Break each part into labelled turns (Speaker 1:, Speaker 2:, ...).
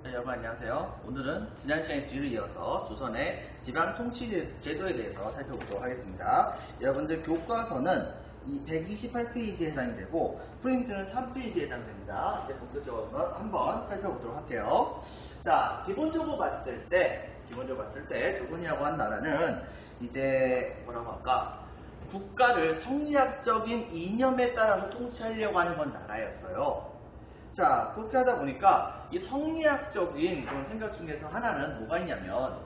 Speaker 1: 네, 여러분 안녕하세요. 오늘은 지난 시간의 뒤를 이어서 조선의 지방 통치 제도에 대해서 살펴보도록 하겠습니다. 여러분들 교과서는 이 128페이지에 해당이 되고 프린트는 3페이지에 해당됩니다. 이제 본격적으로 한번 살펴보도록 할게요. 자, 기본적으로 봤을 때 조선이라고 한 나라는 이제 뭐라고 할까? 국가를 성리학적인 이념에 따라서 통치하려고 하는 건 나라였어요. 자, 그렇게 하다 보니까 이 성리학적인 그런 생각 중에서 하나는 뭐가 있냐면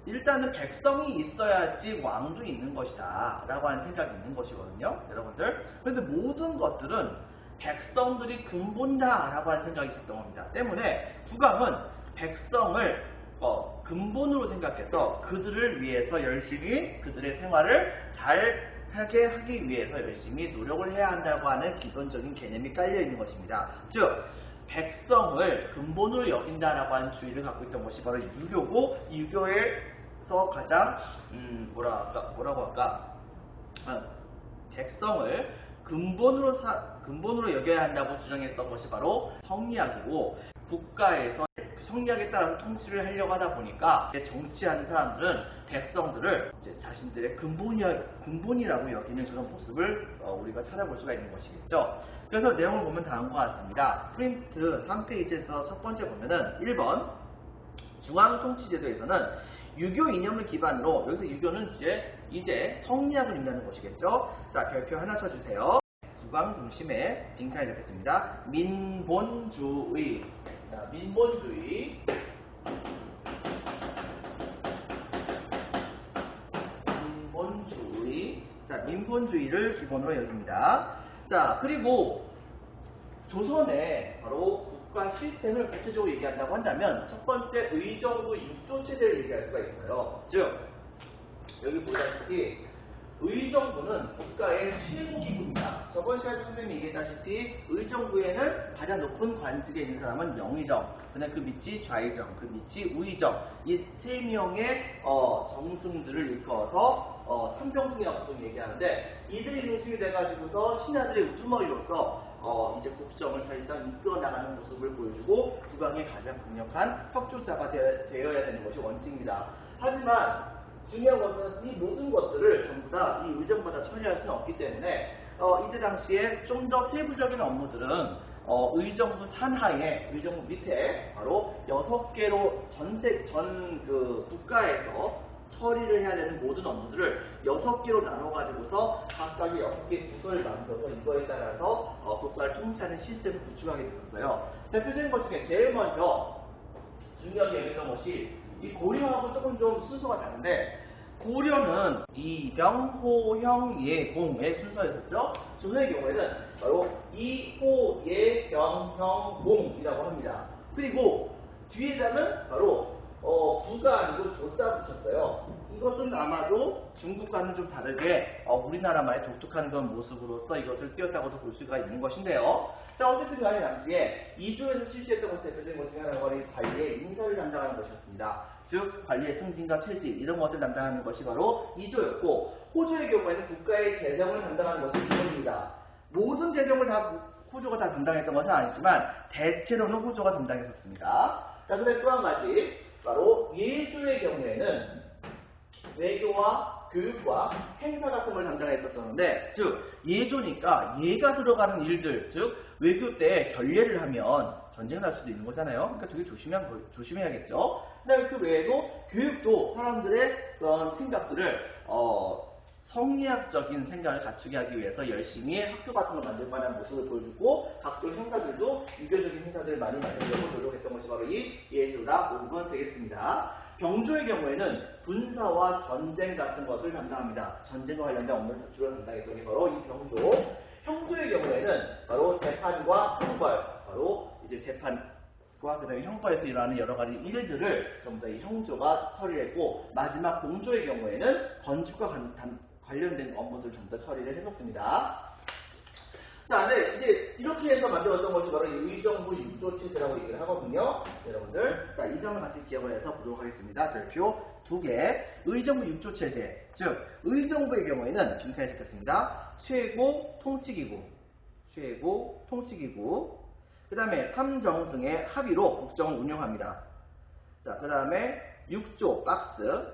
Speaker 1: 일단은 백성이 있어야지 왕도 있는 것이다 라고 하는 생각이 있는 것이거든요, 여러분들. 그런데 모든 것들은 백성들이 근본이다 라고 하는 생각이 있었던 겁니다. 때문에 국왕은 백성을 근본으로 생각해서 그들을 위해서 열심히 그들의 생활을 잘 하게 하기 위해서 열심히 노력을 해야 한다고 하는 기본적인 개념이 깔려 있는 것입니다. 즉, 백성을 근본으로 여긴다라고 하는 주의를 갖고 있던 것이 바로 유교고, 이 유교에서 가장 뭐라고 할까? 백성을 근본으로 여겨야 한다고 주장했던 것이 바로 성리학이고, 국가에서 성리학에 따라서 통치를 하려고 하다 보니까 정치하는 사람들은 백성들을 이제 자신들의 근본이라고 여기는 그런 모습을 우리가 찾아볼 수가 있는 것이겠죠. 그래서 내용을 보면 다음과 같습니다. 프린트 3페이지에서 첫 번째 보면은 1번 중앙통치제도에서는 유교 이념을 기반으로, 여기서 유교는 이제 성리학을 의미하는 것이겠죠. 자, 별표 하나 쳐주세요. 국왕 중심의 빈칸에 적겠습니다. 민본주의. 자, 민본주의. 자, 민본주의를 기본으로 여깁니다. 자, 그리고 조선의 바로 국가 시스템을 구체적으로 얘기한다고 한다면 첫 번째 의정부 6조 체제를 얘기할 수가 있어요. 즉, 여기 보다시피 의정부는 국가의 최고 기구입니다. 저번 시간에 선생님이 얘기했다시피 의정부에는 가장 높은 관직에 있는 사람은 영의정, 그다음에 그 밑이 좌의정, 그 밑이 우의정, 이 세 명의 정승들을 일컬어서 삼정승이라고 보통 얘기하는데, 이들이 중심이 돼가지고서 신하들의 우두머리로서 이제 국정을 사실상 이끌어 나가는 모습을 보여주고 국왕의 가장 강력한 협조자가 되어야 되는 것이 원칙입니다. 하지만 중요한 것은 이 모든 것들을 전부 다 이 의정마다 처리할 수는 없기 때문에 이때 당시에 좀 더 세부적인 업무들은 의정부 산하에, 의정부 밑에 바로 6개로 그 국가에서 처리를 해야 되는 모든 업무들을 6개로 나눠가지고서 각각의 6개 부서를 만들어서 이거에 따라서 국가를 통치하는 시스템을 구축하게 됐었어요. 대표적인 것 중에 제일 먼저 중요하게 얘기했던 것이 이 고려하고 조금 좀 순서가 다른데, 고려는 이병호형예공의 순서였었죠. 조선의 경우에는 바로 이호예병형공이라고 합니다. 그리고 뒤에다는 바로 부가 아니고 조자 붙였어요. 이것은 아마도 중국과는 좀 다르게 우리나라만의 독특한 그런 모습으로서 이것을 띄었다고도 볼 수가 있는 것인데요. 자, 어쨌든 간에 당시에 이조에서 실시했던 것의 대표적인 것 중에 하나가 관리의 인사를 담당하는 것이었습니다. 즉, 관리의 승진과 퇴직, 이런 것을 담당하는 것이 바로 이조였고, 호조의 경우에는 국가의 재정을 담당하는 것이 이조입니다. 모든 재정을 다 호조가 다 담당했던 것은 아니지만 대체로는 호조가 담당했었습니다. 자, 그다음에 또 한 가지, 바로 예조의 경우에는 외교와 교육과 행사 같은 걸 담당했었는데, 즉 예조니까 예가 들어가는 일들, 즉 외교 때 결례를 하면 전쟁 날 수도 있는 거잖아요. 그러니까 되게 조심해야겠죠. 그다음에 그 외에도 교육도 사람들의 그런 생각들을 성리학적인 생각을 갖추게 하기 위해서 열심히 학교 같은 걸 만들 만한 모습을 보여주고, 각종 행사들도 유교적인 행사들을 많이 만들려고 노력했던 것이 바로 이 예조라 보면 되겠습니다. 병조의 경우에는 군사와 전쟁 같은 것을 담당합니다. 전쟁과 관련된 업무를 주로 담당했던 게 바로 이 병조. 형조의 경우에는 바로 재판과 형벌, 바로 이제 재판과 그다음에 형벌에서 일어나는 여러 가지 일들을 전부 다 이 형조가 처리했고, 마지막 공조의 경우에는 건축과 관련된 업무들 전부 다 처리를 했었습니다. 자, 네, 이제 이렇게 해서 만들었던 것이 바로 이 의정부 6조 체제라고 얘기를 하거든요, 여러분들. 자, 이 점을 같이 기억을 해서 보도록 하겠습니다. 별표 2개. 의정부 6조 체제. 즉, 의정부의 경우에는 지금까지 적혔습니다. 최고 통치기구. 그 다음에 삼정승의 합의로 국정을 운영합니다. 자, 그 다음에 6조 박스.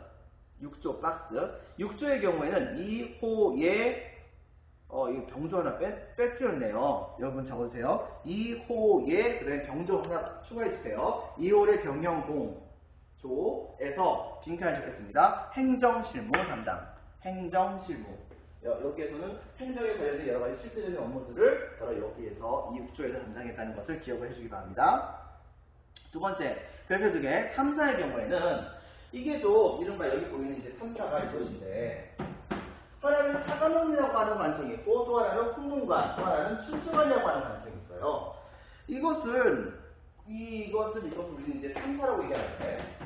Speaker 1: 6조의 경우에는 2호의 이거 병조 하나 빼뜨렸네요. 여러분 적어주세요. 2호의 그다음에 병조 하나 추가해주세요. 2호의 경영공조에서 빈칸을 적겠습니다. 행정실무 담당. 행정실무. 여기에서는 행정에 관련된 여러 가지 실질적인 업무들을 바로 여기에서 이 6조에서 담당했다는 것을 기억을 해주기 바랍니다. 두 번째, 별표 중에 3사의 경우에는 이게 좀 이른바 여기 보이는 이제 3사가 이것인데 하나는 사관원이라고 하는 관청이 있고 또 하나는 훈문관, 또 하나는 춘추관이라고 하는 관청이 있어요. 이것을 우리는 이제 3사라고 얘기하는데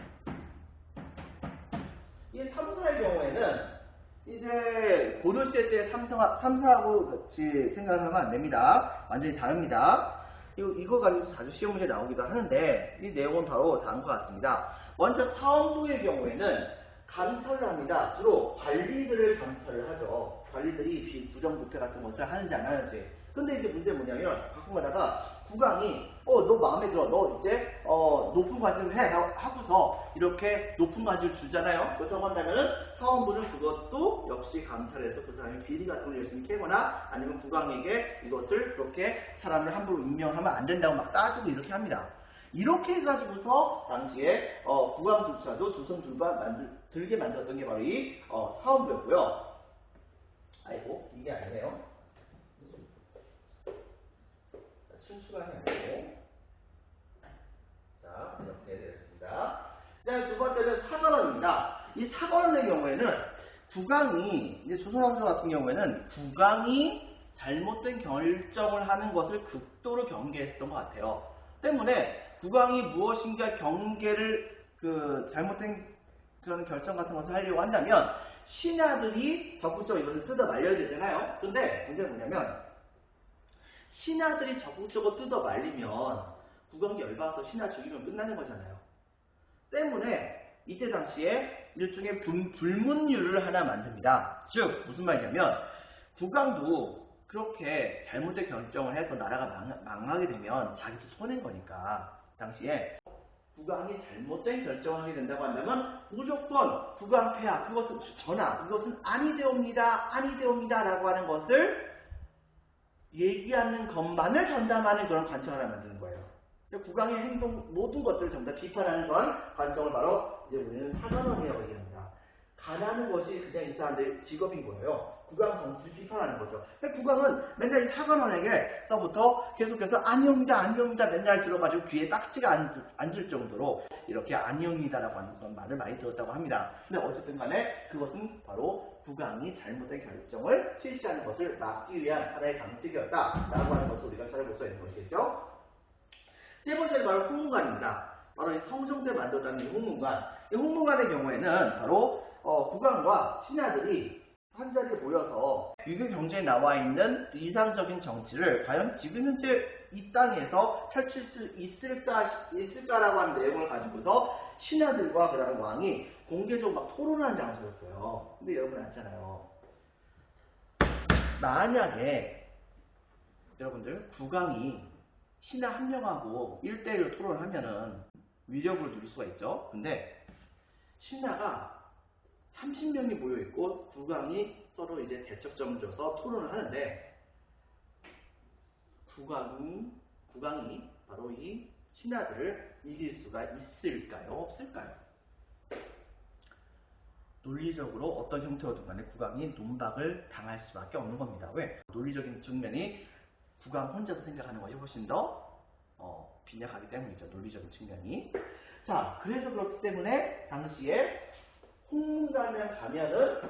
Speaker 1: 이 3사의 경우에는 이제 고려시대 때 3사하고 같이 생각을 하면 안 됩니다. 완전히 다릅니다. 이거 가지고 자주 시험 문제 나오기도 하는데 이 내용은 바로 다음과 같습니다. 먼저 사원부의 경우에는 감찰을 합니다. 주로 관리들을 감찰을 하죠. 관리들이 부정부패 같은 것을 하는지 안 하는지. 근데 이제 문제는 뭐냐면 가끔 가다가 국왕이 너 마음에 들어. 너 이제 높은 관직을 해 하고서 이렇게 높은 관직을 주잖아요. 그렇다고 한다면은 사원부는 그것도 역시 감찰해서 그 사람이 비리 같은 걸 열심히 캐거나 아니면 국왕에게 이것을 그렇게 사람을 함부로 임명하면 안 된다고 막 따지고 이렇게 합니다. 이렇게 해가지고서 당시에 국왕조차도 조선 들게 만들었던 게 바로 이 사원부였고요. 아이고 이게 아니네요. 춘추관이 아니고 자 이렇게 되었습니다. 두 번째는 사관원입니다. 이 사관원의 경우에는 국왕이 이제 조선왕조 같은 경우에는 국왕이 잘못된 결정을 하는 것을 극도로 경계했었던 것 같아요. 때문에 국왕이 무엇인가 경계를 잘못된 그런 결정 같은 것을 하려고 한다면 신하들이 적극적으로 이것을 뜯어 말려야 되잖아요. 근데 문제는 뭐냐면 신하들이 적극적으로 뜯어 말리면 국왕이 열받아서 신하 죽이면 끝나는 거잖아요. 때문에 이때 당시에 일종의 불문율을 하나 만듭니다. 즉 무슨 말이냐면 국왕도 그렇게 잘못된 결정을 해서 나라가 망하게 되면 자기도 손해인 거니까 당시에 국왕이 잘못된 결정을 하게 된다고 한다면 무조건 국왕 폐하 그것은 아니되옵니다 라고 하는 것을 얘기하는 것만을 전담하는 그런 관청을 하나 만드는 거예요. 국왕의 행동 모든 것들을 전부 다 비판하는 그런 관청을 바로 이제 우리는 사관원이라고 얘기합니다. 가라는 것이 그냥 이 사람들의 직업인 거예요. 국왕 정치를 비판하는 거죠. 국왕은 맨날 이 사관원에게서부터 계속해서 아니옵니다 맨날 들어가지고 귀에 딱지가 앉을 정도로 이렇게 아니옵니다라고 하는 그런 말을 많이 들었다고 합니다. 근데 어쨌든 간에 그것은 바로 국왕이 잘못된 결정을 실시하는 것을 막기 위한 하나의 방식이었다라고 하는 것을 우리가 찾아볼 수 있는 것이겠죠. 세 번째는 바로 홍문관입니다. 바로 이 성종 때 만들었다는 이 홍문관. 이 홍문관의 경우에는 바로 국왕과 신하들이 한자리에 모여서 유교 경제에 나와 있는 이상적인 정치를 과연 지금 현재 이 땅에서 펼칠 수 있을까라고 하는 내용을 가지고서 신하들과 그다음에 왕이 공개적으로 막 토론하는 장소였어요. 근데 여러분 알잖아요. 만약에 여러분들 국왕이 신하 한 명하고 1대1로 토론을 하면은 위력을 누릴 수가 있죠. 근데 신하가 30명이 모여있고 국왕이 서로 이제 대척점을 줘서 토론을 하는데 국왕이 바로 이 신하들을 이길 수가 있을까요? 없을까요? 논리적으로 어떤 형태로든 간에 국왕이 논박을 당할 수밖에 없는 겁니다. 왜? 논리적인 측면이 국왕 혼자서 생각하는 것이 훨씬 더 빈약하기 때문이죠. 논리적인 측면이. 자, 그래서 그렇기 때문에 당시에 홍문관에 가면은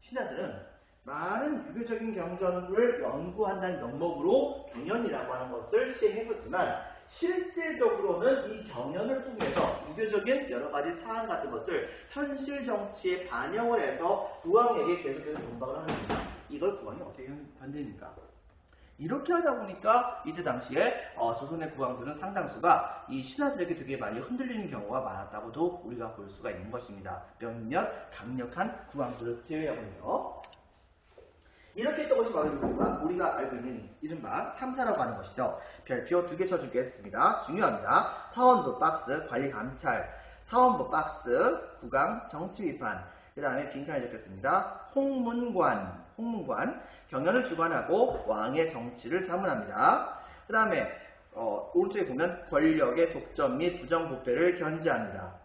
Speaker 1: 신하들은 많은 유교적인 경전을 연구한다는 명목으로 경연이라고 하는 것을 시행했었지만 실제적으로는 이 경연을 통해서 유교적인 여러 가지 사안 같은 것을 현실 정치에 반영을 해서 국왕에게 계속해서 논박을 하는 겁니다. 이걸 국왕이 어떻게 관대입니까? 이렇게 하다 보니까 이때 당시에 조선의 국왕들은 상당수가 이 신하들에게 되게 많이 흔들리는 경우가 많았다고도 우리가 볼 수가 있는 것입니다. 몇몇 강력한 국왕들을 제외하고는요. 이렇게 했던 것이 바로 우리가 알고 있는 이른바 3사라고 하는 것이죠. 별표 2개 쳐주겠습니다. 중요합니다. 사원부 박스, 관리 감찰, 사원부 박스, 구강, 정치 위반, 그 다음에 빈칸에 적혔습니다. 홍문관, 경연을 주관하고 왕의 정치를 자문합니다. 그 다음에 오른쪽에 보면 권력의 독점 및 부정부패를 견제합니다.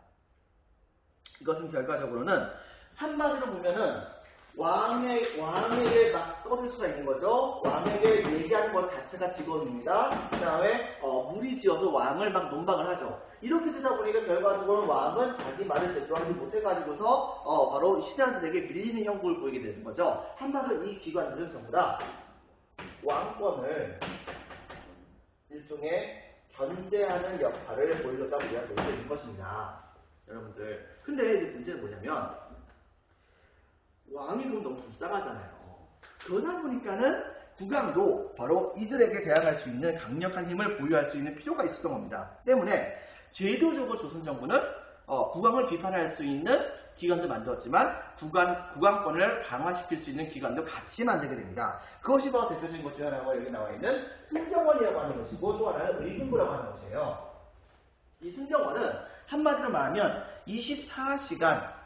Speaker 1: 이것은 결과적으로는 한마디로 보면은 왕에게 막 떠들 수가 있는 거죠. 왕에게 얘기하는 것 자체가 직원입니다. 그 다음에 무리지어서 왕을 막 논박을 하죠. 이렇게 되다 보니까 결과적으로는 왕은 자기 말을 제대로 하지 못해가지고서 바로 시대한들에게 밀리는 형국을 보이게 되는 거죠. 한마디로 이 기관들은 전부 다 왕권을 일종의 견제하는 역할을 보이려다 우리가 볼 수 있는 것입니다. 여러분들. 근데 이제 문제는 뭐냐면 왕이 그럼 너무 불쌍하잖아요. 그러다 보니까는 국왕도 바로 이들에게 대항할 수 있는 강력한 힘을 보유할 수 있는 필요가 있었던 겁니다. 때문에 제도적으로 조선정부는 국왕을 비판할 수 있는 기관도 만들었지만 국왕권을 강화시킬 수 있는 기관도 같이 만들게 됩니다. 그것이 바로 대표적인 것 중 하나가 여기 나와 있는 승정원이라고 하는 것이고 또 하나는 의금부라고 하는 것이에요. 이 승정원은 한마디로 말하면 24시간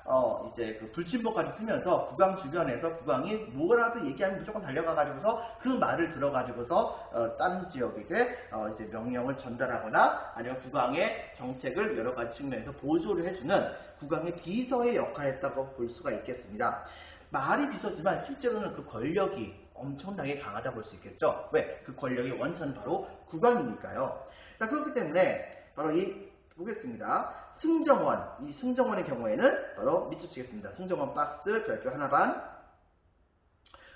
Speaker 1: 이제 그 불침복까지 쓰면서 국왕 주변에서 국왕이 뭐라도 얘기하면 무조건 달려가가지고서 그 말을 들어가지고서 다른 지역에게 이제 명령을 전달하거나 아니면 국왕의 정책을 여러 가지 측면에서 보조를 해주는 국왕의 비서의 역할을 했다고 볼 수가 있겠습니다. 말이 비서지만 실제로는 그 권력이 엄청나게 강하다고 볼 수 있겠죠. 왜? 그 권력의 원천은 바로 국왕이니까요. 자, 그렇기 때문에 바로 보겠습니다. 승정원, 이 승정원의 경우에는 바로 밑줄 치겠습니다. 승정원 박스 별표 하나 반,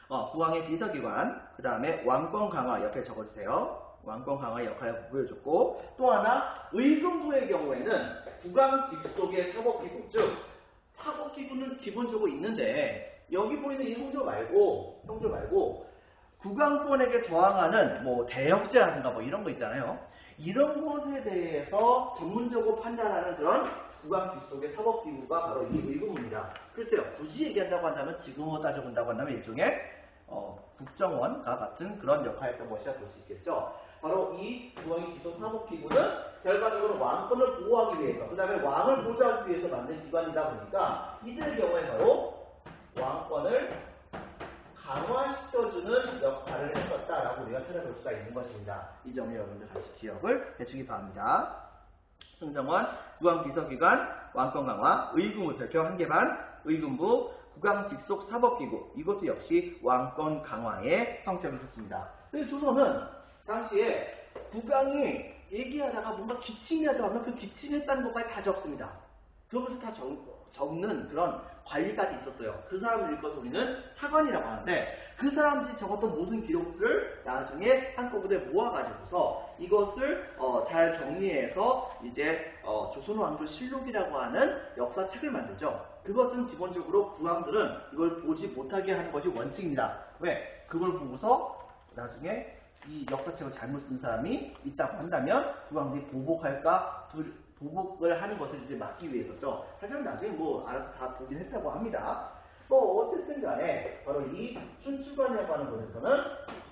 Speaker 1: 국왕의 비서기관, 그 다음에 왕권 강화 옆에 적어주세요. 왕권 강화 역할을 보여줬고, 또 하나 의금부의 경우에는 국왕 직속의 사법기구, 즉 사법기구는 기본적으로 있는데 여기 보이는 이 형조 말고 국왕권에게 저항하는 뭐 대역죄라든가 뭐 이런 거 있잖아요. 이런 것에 대해서 전문적으로 판단하는 그런 국왕 직속의 사법기구가 바로 이 의금부입니다. 글쎄요, 굳이 얘기한다고 한다면 지금으로 따져본다고 한다면 일종의 국정원과 같은 그런 역할이었던 것이라 볼 수 있겠죠. 바로 이 국왕의 직속 사법기구는 결과적으로 왕권을 보호하기 위해서, 그 다음에 왕을 보좌하기 위해서 만든 기관이다 보니까 이들의 경우에 바로 왕권을 강화시켜주는 역할을 했었다라고 우리가 찾아볼 수가 있는 것입니다. 이 점을 여러분들 같이 기억을 해주기 바랍니다. 승정원, 국왕 비서기관, 왕권 강화, 의금부 별표 1개 반, 의금부, 국왕 직속 사법기구, 이것도 역시 왕권 강화의 성격이 있었습니다. 그래서 조선은 당시에 국왕이 얘기하다가 뭔가 기침이라도 하면 그 기침했다는 것까지 다 적습니다. 그것을 다 적는 그런 관리까지 있었어요. 그 사람을 읽어서 우리는 사관이라고 하는데 그 사람들이 적었던 모든 기록들을 나중에 한꺼번에 모아가지고서 이것을 잘 정리해서 이제 조선왕조실록이라고 하는 역사책을 만들죠. 그것은 기본적으로 국왕들은 이걸 보지 못하게 하는 것이 원칙입니다. 왜? 그걸 보고서 나중에 이 역사책을 잘못 쓴 사람이 있다고 한다면 국왕들이 보복을 하는 것을 이제 막기 위해서죠. 하지만 나중에 뭐 알아서 다 보긴 했다고 합니다. 뭐 어쨌든 간에 바로 이 춘추관이라고 하는 곳에서는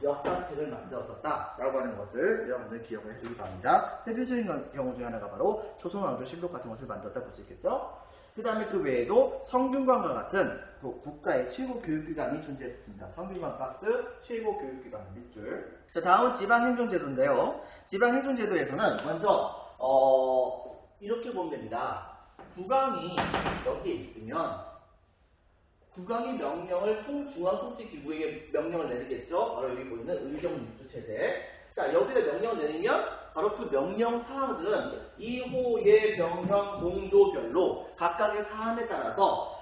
Speaker 1: 역사책을 만들었었다라고 하는 것을 여러분들 기억을 해주기 바랍니다. 대표적인 경우 중 하나가 바로 조선왕조실록 같은 것을 만들었다 볼 수 있겠죠. 그 다음에 그 외에도 성균관과 같은 국가의 최고 교육기관이 존재했습니다. 성균관 박스 최고 교육기관 밑줄. 자, 다음은 지방행정제도인데요. 지방행정제도에서는 먼저 이렇게 보면 됩니다. 국왕이 여기에 있으면 국왕이 명령을 중앙통치기구에게 명령을 내리겠죠. 바로 여기 보이는 의정육주체제. 자, 여기다 명령을 내리면 바로 그 명령 사항들은 2호의 명령 공조별로 각각의 사안에 따라서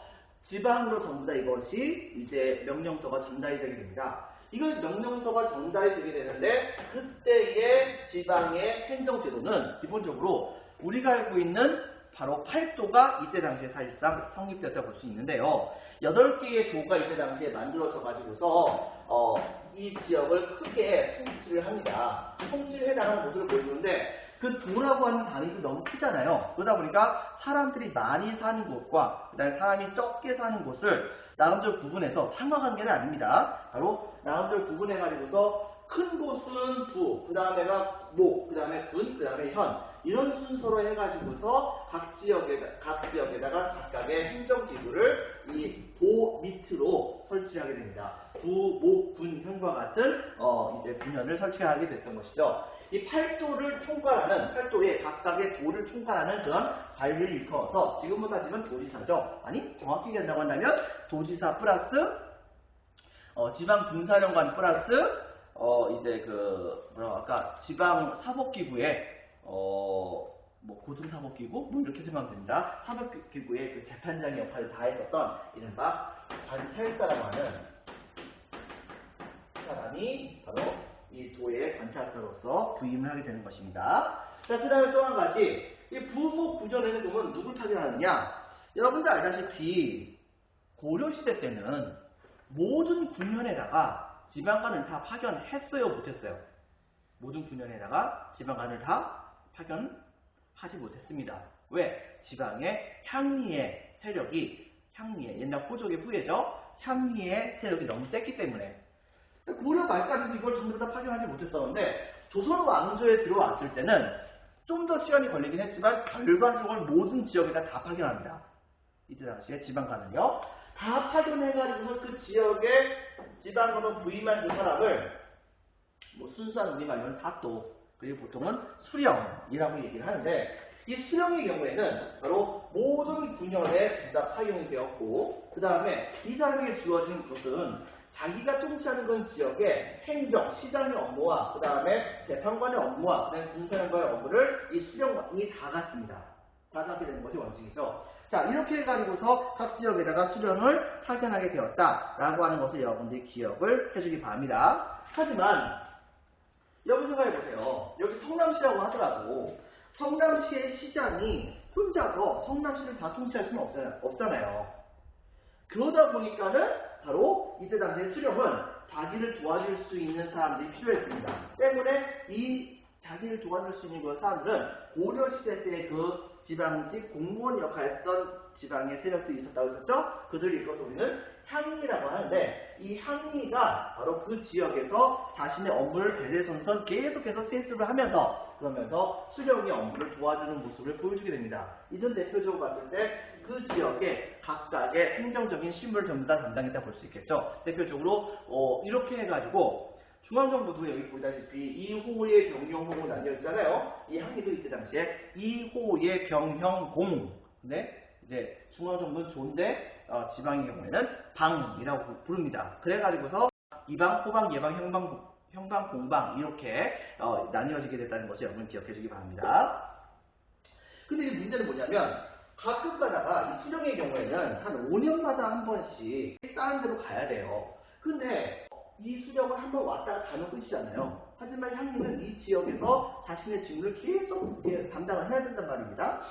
Speaker 1: 지방으로 전부 다 이것이 이제 명령서가 전달이 되게 됩니다. 이걸 명령서가 전달이 되게 되는데 그때의 지방의 행정제도는 기본적으로 우리가 알고 있는 바로 8도가 이때 당시에 사실상 성립되었다 볼 수 있는데요. 8개의 도가 이때 당시에 만들어져 가지고서 이 지역을 크게 통치를 합니다. 통치를 해나가는 모습을 보여주는데 그 도라고 하는 단위도 너무 크잖아요. 그러다 보니까 사람들이 많이 사는 곳과 그다음에 사람이 적게 사는 곳을 나름대로 구분해서 상하관계는 아닙니다. 바로 나름대로 구분해가지고서 큰 곳은 부, 그 다음에가 목, 그 다음에 근, 그 다음에 현 이런 순서로 해가지고서 각 지역에다가 각각의 행정기구를 이 도 밑으로 설치하게 됩니다. 부, 목, 근, 현과 같은 이제 분현을 설치하게 됐던 것이죠. 이 팔도를 총괄하는 팔도의 각각의 도를 총괄하는 그런 관리를 일컬어서 지금으로 따지면 도지사죠. 아니 정확히 얘기한다고 한다면 도지사 플러스 지방 군사령관 플러스 이제 그 뭐라고 할까 지방 사법기구의 뭐 고등사법기구 뭐 이렇게 생각하면 됩니다. 사법기구의 그 재판장의 역할을 다했었던 이른바 관찰사라고 하는 사람이 바로 이 도의 관찰사로서 부임을 하게 되는 것입니다. 자, 그 다음에 또 한 가지 이 부목 구전에는 그러면 누굴 파견하느냐? 여러분들 알다시피 고려시대 때는 모든 군현에다가 지방관을 다 파견했어요, 못했어요? 모든 군현에다가 지방관을 다 파견하지 못했습니다. 왜? 지방의 향리의 세력이 옛날 호족의 후예죠. 향리의 세력이 너무 셌기 때문에 고려 말까지도 이걸 전부 다 파견하지 못했었는데 조선 왕조에 들어왔을 때는 좀 더 시간이 걸리긴 했지만 결과적으로 모든 지역에다 다 파견합니다. 이때 당시에 지방관을요. 다 파견해가지고 그 지역에 지방으로 부임한 그 사람을 뭐 순수한 우리말로는 사또 그리고 보통은 수령이라고 얘기를 하는데 이 수령의 경우에는 바로 모든 군현에 다 파견이 되었고 그 다음에 이 사람에게 주어진 것은 자기가 통치하는 그 지역의 행정, 시장의 업무와 그 다음에 재판관의 업무와 그 다음에 군사령관의 업무를 이 수령관이 다 갖습니다. 다 갖게 되는 것이 원칙이죠. 자, 이렇게 해가지고서 각 지역에다가 수령을 파견하게 되었다라고 하는 것을 여러분들이 기억을 해주기 바랍니다. 하지만 여러분 생각해보세요. 여기 성남시라고 하더라도 성남시의 시장이 혼자서 성남시를 다 통치할 수는 없잖아요. 그러다 보니까는 바로 이때 당시에 수령은 자기를 도와줄 수 있는 사람들이 필요했습니다. 때문에 이 자기를 도와줄 수 있는 그 사람들은 고려시대 때 그 지방직 공무원 역할을 했던 지방의 세력들이 있었다고 했었죠. 그들을 일컬어서 우리는 향리라고 하는데 이 향리가 바로 그 지역에서 자신의 업무를 대대손손 계속해서 세습을 하면서 그러면서 수령의 업무를 도와주는 모습을 보여주게 됩니다. 이전 대표적으로 봤을 때 그 지역의 각각의 행정적인 실무를 전부 다 담당했다 볼 수 있겠죠. 대표적으로 이렇게 해가지고 중앙정부도 여기 보다시피 2호의 병영공으로 나뉘어 있잖아요. 이 향리도 이때 당시에 2호의 병형공. 근데 이제 중앙정부는 조인데 지방의 경우에는 방이라고 부릅니다. 그래가지고서 이방, 호방, 예방, 형방, 공방 이렇게 나뉘어지게 됐다는 것을 여러분 기억해 주기 바랍니다. 근데 이 문제는 뭐냐면 가끔 가다가 이 수령의 경우에는 한 5년마다 한 번씩 다른 데로 가야 돼요. 근데 이 수령을 한 번 왔다가 가면 끝이잖아요. 하지만 향리는 이 지역에서 자신의 직무를 계속 담당을 해야 된단 말입니다.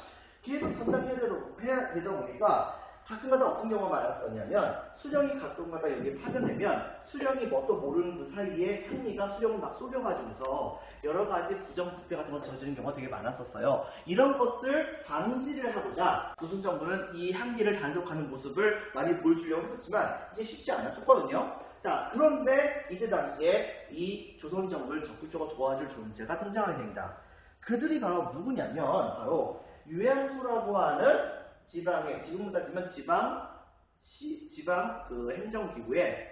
Speaker 1: 계속 담당해야 되다 보니까 가끔가다 어떤 경우가 많았었냐면 수령이 가끔가다 여기 파견되면 수령이 뭣도 모르는 그 사이에 향리가 수령을 막 속여가지고서 여러 가지 부정부패 같은 걸 저지른 경우가 되게 많았었어요. 이런 것을 방지를 하고자 조선 정부는 이 향리를 단속하는 모습을 많이 보여주려고 했었지만 이게 쉽지 않았었거든요. 자, 그런데 이때 당시에 이 조선 정부를 적극적으로 도와줄 존재가 등장하게 됩니다. 그들이 바로 누구냐면 바로 유양소라고 하는 지방의 지금으로 따지면 지방 그 행정기구의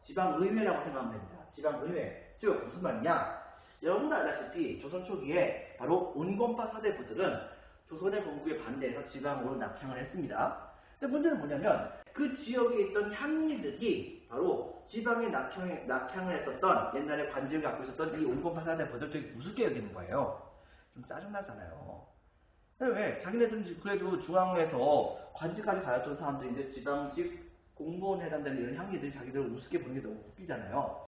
Speaker 1: 지방의회라고 생각하면 됩니다. 지방의회. 즉 무슨 말이냐? 여러분도 알다시피 조선 초기에 바로 온건파 사대부들은 조선의 건국에 반대해서 지방으로 낙향을 했습니다. 근데 문제는 뭐냐면 그 지역에 있던 향리들이 바로 지방에 낙향을 했었던 옛날에 관직을 갖고 있었던 이 온건파 사대부들 되게 우습게 여기는 거예요. 좀 짜증나잖아요. 왜? 자기네들은 그래도 중앙에서 관직까지 가졌던 사람들인데 지방직 공무원에 해당되는 이런 향리들이 자기들을 우습게 보는 게 너무 웃기잖아요.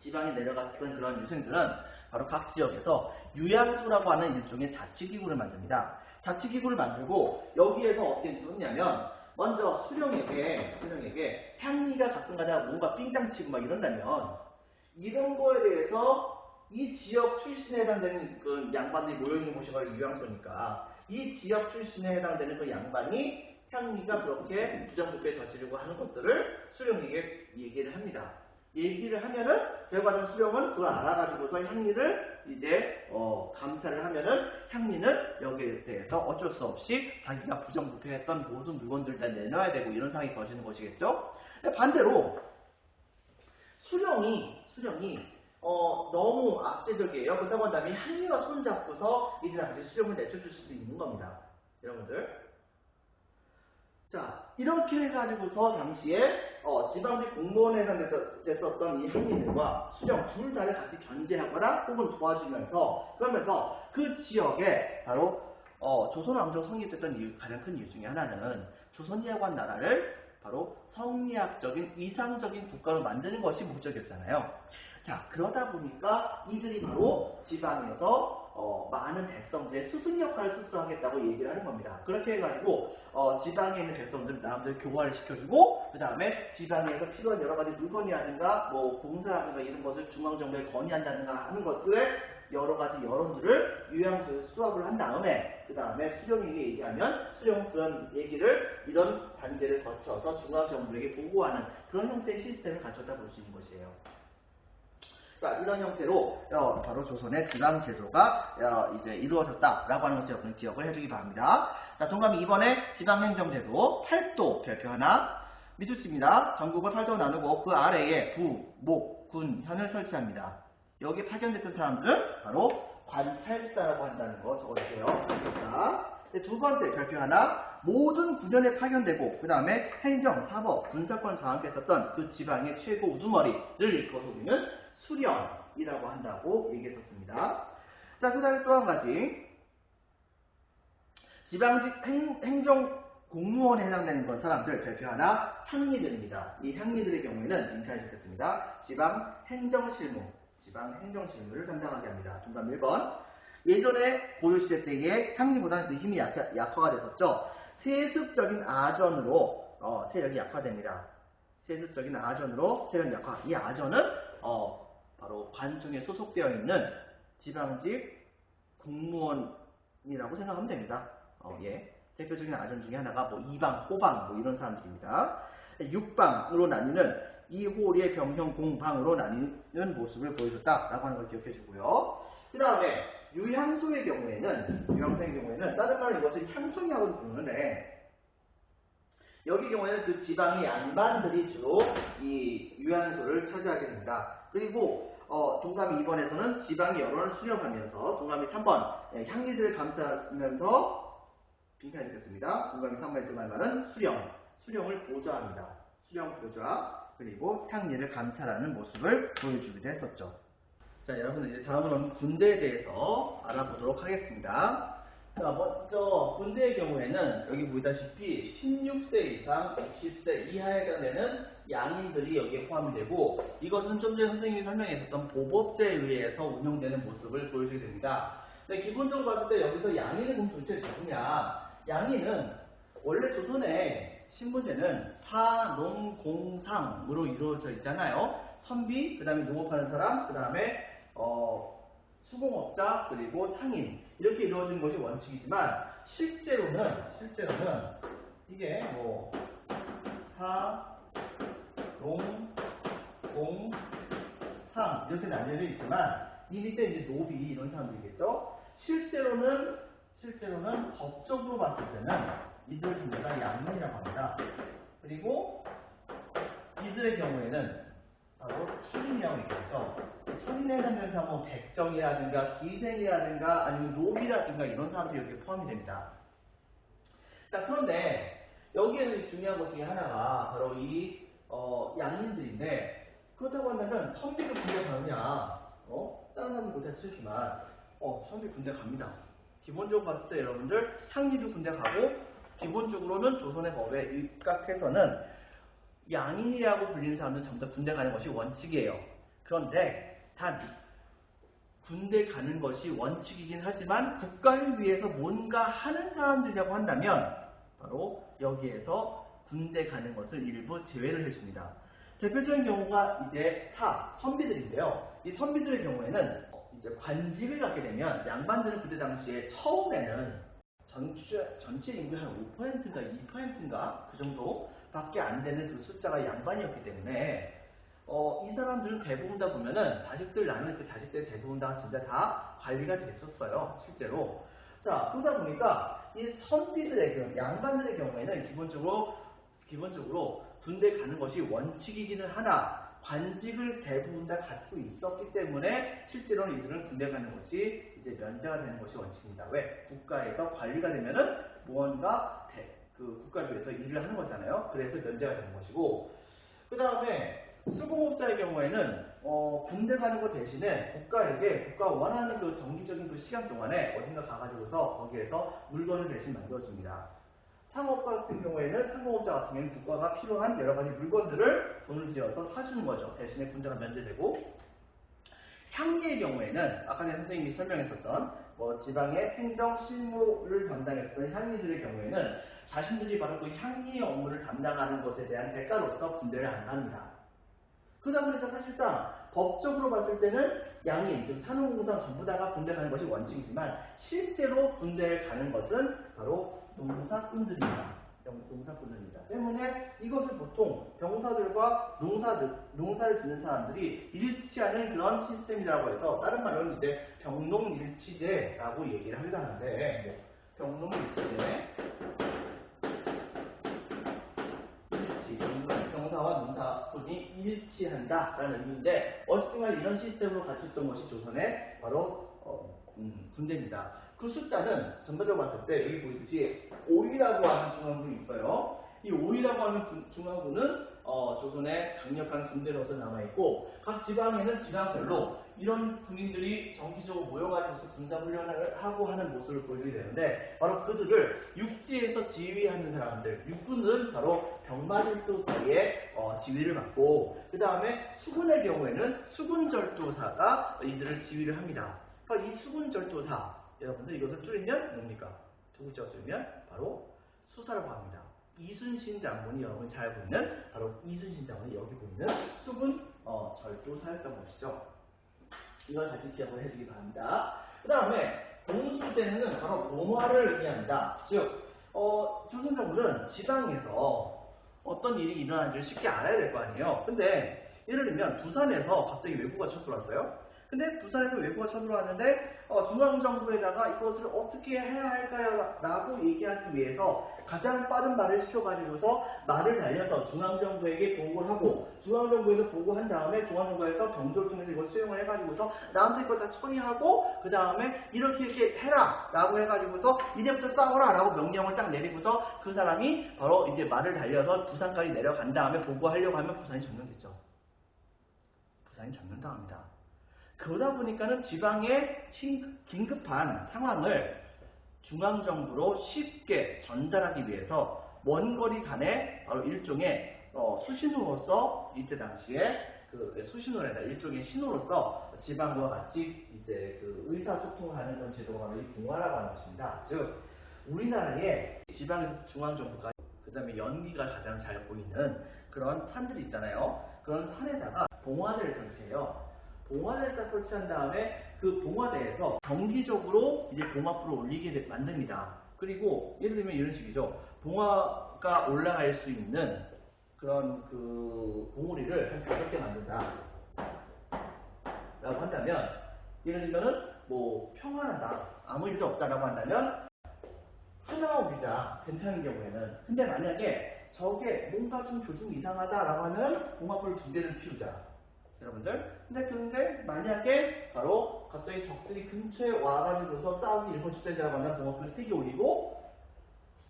Speaker 1: 지방에 내려갔던 그런 유생들은 바로 각 지역에서 유양소라고 하는 일종의 자치기구를 만듭니다. 자치기구를 만들고 여기에서 어떻게 했냐면 먼저 수령에게 향리가 가끔가다 뭔가 삥땅치고 막 이런다면 이런 거에 대해서 이 지역 출신에 해당되는 그 양반들이 모여있는 곳이 바로 유양소니까 이 지역 출신에 해당되는 그 양반이 향리가 그렇게 부정부패에 저지르고 하는 것들을 수령에게 얘기를 합니다. 얘기를 하면은 결과적으로 수령은 그걸 알아가지고서 향리를 이제 감사를 하면은 향리는 여기에 대해서 어쩔 수 없이 자기가 부정부패했던 모든 물건들을 다 내놔야 되고 이런 상황이 벌어지는 것이겠죠. 반대로 수령이 너무 압제적이에요. 그렇다고 한다면 향리와 손잡고서 이들한테 수령을 내쳐줄 수도 있는 겁니다. 여러분들. 자, 이렇게 해가지고서 당시에 지방직 공무원에 해당됐었던 이 향리들과 수령 둘 다를 같이 견제하거나 혹은 도와주면서 그러면서 그 지역에 바로 조선왕조 성립됐던 가장 큰 이유 중에 하나는 조선이라고 한 나라를 바로 성리학적인 이상적인 국가로 만드는 것이 목적이었잖아요. 자, 그러다 보니까 이들이 바로 지방에서 많은 백성들의 스승 역할을 스스로 하겠다고 얘기를 하는 겁니다. 그렇게 해가지고 지방에 있는 백성들 나름대로 교화를 시켜주고 그 다음에 지방에서 필요한 여러 가지 물건이라든가 뭐 공사라든가 이런 것을 중앙정부에 건의한다든가 하는 것들의 여러 가지 여론들을 요양소에서 수합을 한 다음에 그 다음에 수령에게 얘기하면 수령은 그런 얘기를 이런 단계를 거쳐서 중앙정부에게 보고하는 그런 형태의 시스템을 갖췄다 볼 수 있는 것이에요. 자, 이런 형태로 바로 조선의 지방제도가 이제 이루어졌다라고 하는 것을 여러분 기억을 해주기 바랍니다. 자, 동그라미 2번에 지방행정제도 8도 별표 하나 밑줄칩니다. 전국을 8도로 나누고 그 아래에 부, 목, 군, 현을 설치합니다. 여기 파견됐던 사람들은 바로 관찰사라고 한다는 거 적어주세요. 자, 두 번째 별표 하나 모든 군현에 파견되고 그 다음에 행정, 사법, 군사권 장악했었던 그 지방의 최고 우두머리를 일컬어서 우리는 수령이라고 한다고 얘기했었습니다. 자, 그 다음에 또 한 가지 지방직 행정 공무원에 해당되는 건 사람들 별표 하나 향리들입니다. 이 향리들의 경우에는 인카에 적혔습니다. 지방 행정실무를 담당하게 합니다. 정답 1번. 예전에 고려시대 때에 향리보다는 힘이 약화가 됐었죠. 세습적인 아전으로 세력이 약화됩니다. 세습적인 아전으로 세력 약화. 이 아전은 바로 관청에 소속되어 있는 지방직 공무원이라고 생각하면 됩니다. 예. 대표적인 아전 중에 하나가 뭐 이방, 호방 뭐 이런 사람들입니다. 육방으로 나뉘는 이호리의 병형 공방으로 나뉘는 모습을 보여줬다라고 하는 걸 기억해 주고요. 그 다음에 유향소의 경우에는 다른 말로 이것을 향송이라고 부르는데 여기 경우에는 그 지방의 양반들이 주로 이 유향소를 차지하게 됩니다. 그리고 동감이 2번에서는 지방의 여론을 수렴하면서 동감이 3번 향리들을 감싸면서 빈칸이 되겠습니다. 동감이 3번에 들어갈 말은 수령을 보좌합니다. 수령 보좌 그리고 향리를 감찰하는 모습을 보여주기도 했었죠. 자, 여러분 이제 다음으로는 군대에 대해서 알아보도록 하겠습니다. 자, 먼저 군대의 경우에는 여기 보다시피 16세 이상 60세 이하에 해당되는 양인들이 여기에 포함이 되고 이것은 좀 전에 선생님이 설명했었던 보법제에 의해서 운영되는 모습을 보여주게 됩니다. 근데 기본적으로 봤을 때 여기서 양인을 보면 도대체 누구냐? 양인은 원래 조선의 신분제는 사농공상으로 이루어져 있잖아요. 선비, 그 다음에 농업하는 사람, 그 다음에 수공업자, 그리고 상인 이렇게 이루어지는 것이 원칙이지만 실제로는 이게 뭐 사, 농, 공, 상 이렇게 나뉘어져 있지만 이 밑에 이제 노비 이런 사람들이겠죠. 실제로는 법적으로 봤을 때는 이들 전부 다 양민이라고 합니다. 그리고 이들의 경우에는 바로 천인이라고 있겠죠. 천인에 해당되는 사람은 백정이라든가 기생이라든가 아니면 노비라든가 이런 사람들이 여기에 포함이 됩니다. 자, 그런데 여기에는 중요한 것 중에 하나가 바로 이 양인들인데 그렇다고 한다면 선비도 군대 가느냐? 다른 사람은 못할 수 있지만 선비 군대 갑니다. 기본적으로 봤을 때 여러분들 향리도 군대 가고 기본적으로는 조선의 법에 입각해서는 양인이라고 불리는 사람들은 전부 다 군대 가는 것이 원칙이에요. 그런데 단 군대 가는 것이 원칙이긴 하지만 국가를 위해서 뭔가 하는 사람들이라고 한다면 바로 여기에서 군대 가는 것을 일부 제외를 해줍니다. 대표적인 경우가 이제 선비들인데요. 이 선비들의 경우에는 이제 관직을 갖게 되면 양반들은 그때 당시에 처음에는 전체 인구의 한 5%인가 2%인가 그 정도밖에 안 되는 그 숫자가 양반이었기 때문에 이 사람들은 대부분 다 보면은 자식들 낳는 그 자식들 대부분 다 진짜 다 관리가 됐었어요, 실제로. 자, 그러다 보니까 이 선비들의 경우, 양반들의 경우에는 기본적으로 군대 가는 것이 원칙이기는 하나 관직을 대부분 다 갖고 있었기 때문에 실제로는 이들은 군대 가는 것이 이제 면제가 되는 것이 원칙입니다. 왜? 국가에서 관리가 되면은 무언가 그 국가를 위해서 일을 하는 거잖아요. 그래서 면제가 되는 것이고, 그 다음에 수공업자의 경우에는 군대 가는 것 대신에 국가가 원하는 그 정기적인 그 시간 동안에 어딘가 가가지고서 거기에서 물건을 대신 만들어줍니다. 상업가 같은 경우에는 상공업자 같은 경우에는 국가가 필요한 여러 가지 물건들을 돈을 지어서 사주는 거죠. 대신에 군대가 면제되고, 향리의 경우에는 아까 전에 선생님이 설명했었던 지방의 행정 실무를 담당했었던 향리들의 경우에는 자신들이 바로 그 향리의 업무를 담당하는 것에 대한 대가로서 군대를 안 갑니다. 그러다 보니까 사실상 법적으로 봤을 때는 양인, 즉 산업공상 전부 다가 군대 가는 것이 원칙이지만 실제로 군대에 가는 것은 바로 농사꾼들입니다. 때문에 이것을 보통 병사들과 농사를 짓는 사람들이 일치하는 그런 시스템이라고 해서 다른 말로는 이제 병농일치제라고 얘기를 하기도 하는데, 병농일치제, 병사와 농사꾼이 일치한다라는 의미인데 어쨌든 간에 이런 시스템으로 갖췄던 것이 조선의 바로 군대입니다. 그 숫자는 전반적으로 봤을 때 여기 보이듯이 5위라고 하는 중앙군이 있어요. 이 5위라고 하는 중앙군은 조선의 강력한 군대로서 남아있고, 각 지방에는 지방별로 이런 군인들이 정기적으로 모여가지고서 군사훈련을 하고 하는 모습을 보여주게 되는데, 바로 그들을 육지에서 지휘하는 사람들, 육군은 바로 병마절도 사이에 지휘를 맡고, 그 다음에 수군의 경우에는 수군절도사가 이들을 지휘를 합니다. 그러니까 이 수군절도사, 여러분들 이것을 줄이면 뭡니까? 두 글자가 줄이면 바로 수사라고 합니다. 이순신 장군이 여러분 잘 보이는, 바로 이순신 장군이 여기 보이는 수군 절도사였던 것이죠. 이걸 같이 기억을 해주기 바랍니다. 그 다음에 공수제는 바로 봉화를 의미합니다. 즉 조선 정부는 지방에서 어떤 일이 일어나는지를 쉽게 알아야 될 거 아니에요. 근데 예를 들면 부산에서 갑자기 외구가 쳐들어왔어요. 근데 부산에서 외구가 쳐들어왔는데 중앙정부에다가 이것을 어떻게 해야 할까요? 라고 얘기하기 위해서 가장 빠른 말을 시켜가지고서 말을 달려서 중앙정부에게 보고를 하고, 중앙정부에서 보고한 다음에 중앙정부에서 경조를 통해서 이걸 수용을 해가지고서 나한테 이걸 다 처리하고, 그 다음에 이렇게 해라 라고 해가지고서 이제부터 싸워라 라고 명령을 딱 내리고서 그 사람이 바로 이제 말을 달려서 부산까지 내려간 다음에 보고하려고 하면 부산이 점령됐죠. 부산이 점령당합니다. 그러다 보니까는 지방의 긴급한 상황을 중앙정부로 쉽게 전달하기 위해서 먼거리 간에 바로 일종의 수신호로서, 이때 당시에 그 수신호에다 일종의 신호로서 지방과 같이 이제 그 의사소통을 하는 그런 제도가 바로 이 봉화라고 하는 것입니다. 즉 우리나라의 지방에서 중앙정부가, 그 다음에 연기가 가장 잘 보이는 그런 산들이 있잖아요. 그런 산에다가 봉화대를 설치해요. 봉화대를 딱 설치한 다음에 그 봉화대에서 정기적으로 이제 봉화불을 올리게 만듭니다. 그리고 예를 들면 이런 식이죠. 봉화가 올라갈 수 있는 그런 그 봉우리를 한 5개 만든다 라고 한다면, 예를 들면은 평안하다, 아무 일도 없다라고 한다면 하나 올리자, 괜찮은 경우에는. 근데 만약에 저게 뭔가 좀 조짐이 이상하다라고 하면 봉화불을 2대를 피우자, 여러분들. 근데 만약에 바로 갑자기 적들이 근처에 와가지고서 싸우기 일본 출전자라고 하면 봉화불 3개 올리고,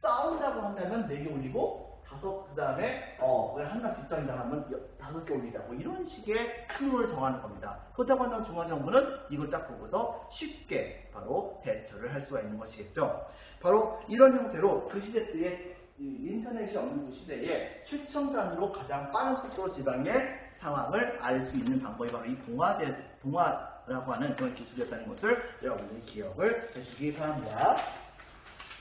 Speaker 1: 싸운다고 한다면 4개 올리고, 그 다음에 한강 직전이다 하면 5개 올리자, 이런 식의 신호를 정하는 겁니다. 그렇다고 한다면 중앙정부는 이걸 딱 보고서 쉽게 바로 대처를 할 수가 있는 것이겠죠. 바로 이런 형태로 그 시대 때의 인터넷이 없는 그 시대에 최첨단으로 가장 빠른 속도로 지방의 상황을 알 수 있는 방법이 바로 이 봉화라고 하는 그런 기술이었다는 것을 여러분들이 기억을 해주시기 바랍니다.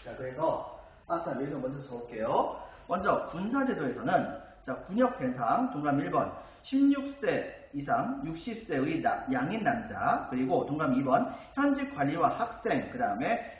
Speaker 1: 자, 그래서 여기서 먼저 적을게요. 먼저 군사제도에서는 군역 대상 동그라미 1번 16세 이상 60세의 양인 남자, 그리고 동그라미 2번 현직 관리와 학생, 그 다음에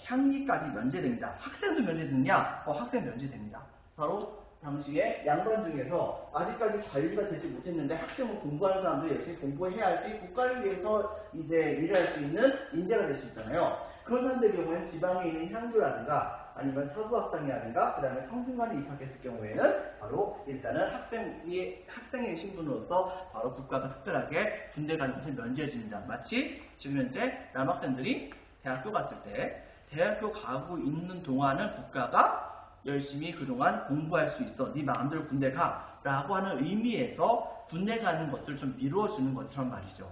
Speaker 1: 향기까지 면제됩니다. 학생도 면제되느냐? 학생 면제됩니다. 바로 당시에 양반 중에서 아직까지 관리가 되지 못했는데 학생은 공부하는 사람도 열심히 공부해야지 국가를 위해서 이제 일할 수 있는 인재가 될 수 있잖아요. 그런 사람들의 경우에는 지방에 있는 향교라든가 아니면 사부학당이라든가 그 다음에 성균관에 입학했을 경우에는 바로 일단은 학생의 신분으로서 바로 국가가 특별하게 군대 가는 것을 면제해줍니다. 마치 지금 현재 남학생들이 대학교 갔을 때 대학교 가고 있는 동안은 국가가 열심히 그동안 공부할 수 있어. 네 마음대로 군대 가. 라고 하는 의미에서 군대 가는 것을 좀 미루어주는 것처럼 말이죠.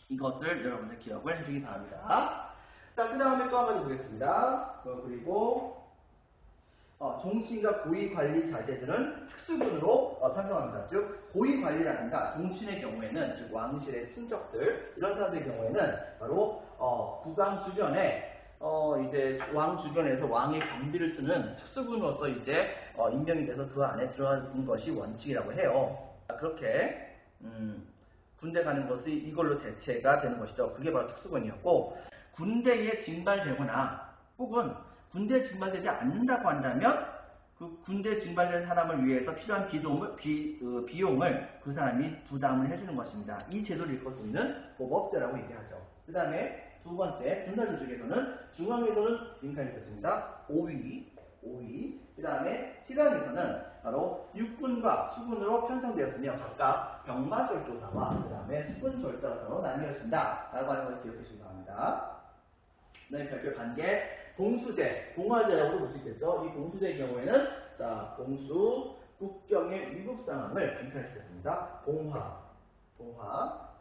Speaker 1: 이것을 여러분들 기억을 해주기 바랍니다. 자, 그 다음에 또 한 가지 보겠습니다. 그리고 종친과 고위관리 자제들은 특수군으로 편성합니다. 즉 고위관리라든가 종친의 경우에는 즉 왕실의 친척들 이런 사람들의 경우에는 바로 국왕 주변에 이제 왕 주변에서 왕의 경비를 쓰는 특수군으로서 이제 임명이 돼서 그 안에 들어가는 것이 원칙이라고 해요. 그렇게 군대 가는 것이 이걸로 대체가 되는 것이죠. 그게 바로 특수군이었고 군대에 징발되거나 혹은 군대에 징발되지 않는다고 한다면 그 군대에 징발된 사람을 위해서 필요한 비용을 그 사람이 부담을 해주는 것입니다. 이 제도를 일컫을 수 있는 보법제라고 얘기하죠. 그 다음에 두 번째, 군사제 중에서는 중앙에서는 빈칸이 됐습니다. 5위. 그 다음에 7항에서는 바로 육군과 수군으로 편성되었으며 각각 병마절도사와 그 다음에 수군절도사로 나뉘었습니다. 라고 하는 것을 기억해 주시기 바랍니다. 네, 별표 반개, 봉수제, 봉화제라고도 볼 수 있겠죠. 이 봉수제의 경우에는 자, 봉수, 국경의 위급 상황을 빈칸시켰습니다.